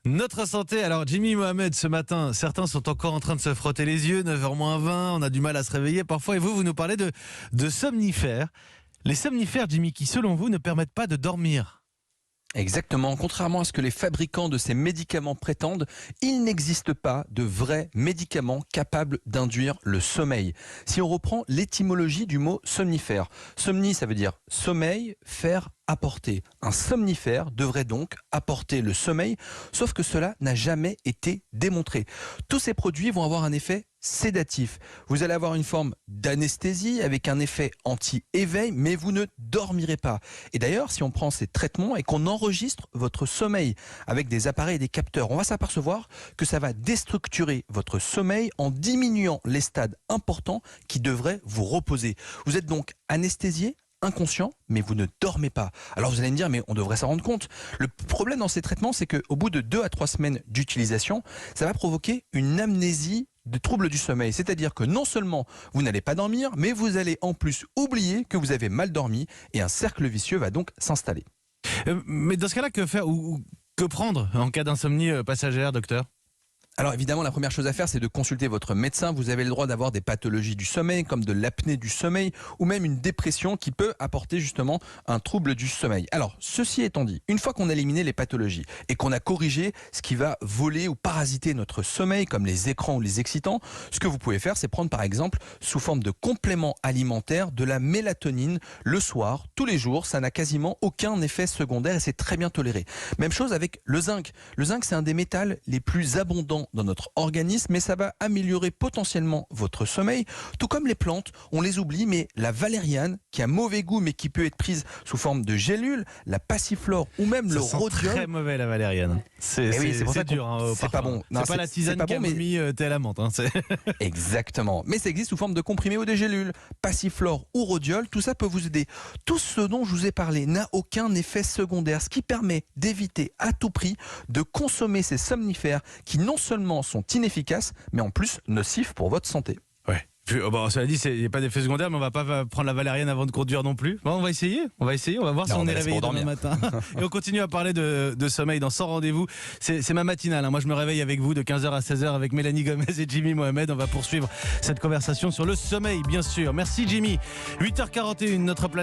Notre santé, alors Jimmy Mohamed, ce matin, certains sont encore en train de se frotter les yeux, 9h-20, on a du mal à se réveiller parfois, et vous nous parlez de somnifères. Les somnifères, Jimmy, qui selon vous ne permettent pas de dormir. Exactement. Contrairement à ce que les fabricants de ces médicaments prétendent, il n'existe pas de vrais médicaments capables d'induire le sommeil. Si on reprend l'étymologie du mot somnifère, somni ça veut dire sommeil, faire, apporter. Un somnifère devrait donc apporter le sommeil, sauf que cela n'a jamais été démontré. Tous ces produits vont avoir un effet sédatif. Vous allez avoir une forme d'anesthésie avec un effet anti-éveil, mais vous ne dormirez pas. Et d'ailleurs, si on prend ces traitements et qu'on enregistre votre sommeil avec des appareils et des capteurs, on va s'apercevoir que ça va déstructurer votre sommeil en diminuant les stades importants qui devraient vous reposer. Vous êtes donc anesthésié, inconscient, mais vous ne dormez pas. Alors vous allez me dire, mais on devrait s'en rendre compte. Le problème dans ces traitements, c'est qu'au bout de 2 à 3 semaines d'utilisation, ça va provoquer une amnésie de troubles du sommeil. C'est-à-dire que non seulement vous n'allez pas dormir, mais vous allez en plus oublier que vous avez mal dormi et un cercle vicieux va donc s'installer. Mais dans ce cas-là, que faire ou que prendre en cas d'insomnie passagère, docteur ? Alors évidemment, la première chose à faire, c'est de consulter votre médecin. Vous avez le droit d'avoir des pathologies du sommeil, comme de l'apnée du sommeil, ou même une dépression qui peut apporter justement un trouble du sommeil. Alors, ceci étant dit, une fois qu'on a éliminé les pathologies et qu'on a corrigé ce qui va voler ou parasiter notre sommeil, comme les écrans ou les excitants, ce que vous pouvez faire, c'est prendre par exemple, sous forme de complément alimentaire, de la mélatonine le soir, tous les jours. Ça n'a quasiment aucun effet secondaire et c'est très bien toléré. Même chose avec le zinc. Le zinc, c'est un des métals les plus abondants dans notre organisme, mais ça va améliorer potentiellement votre sommeil, tout comme les plantes, on les oublie, mais la valériane, qui a mauvais goût, mais qui peut être prise sous forme de gélule, la passiflore ou même Ça le sent rhodium. très mauvais la valériane. C'est dur. C'est pas bon. C'est pas la tisane camomille thé à la menthe. Exactement. Mais ça existe sous forme de comprimés ou de gélules. Passiflore ou rhodiol, tout ça peut vous aider. Tout ce dont je vous ai parlé n'a aucun effet secondaire, ce qui permet d'éviter à tout prix de consommer ces somnifères qui non seulement sont inefficaces, mais en plus nocifs pour votre santé. Ouais. Bon, cela dit, il n'y a pas d'effet secondaire, mais on va pas prendre la valériane avant de conduire non plus. Bon, on va essayer, on va voir si on est réveillé demain matin. Et on continue à parler de sommeil dans Sans Rendez-vous. C'est ma matinale, hein. Moi je me réveille avec vous de 15h à 16h avec Mélanie Gomez et Jimmy Mohamed. On va poursuivre cette conversation sur le sommeil, bien sûr. Merci Jimmy. 8h41, notre planète.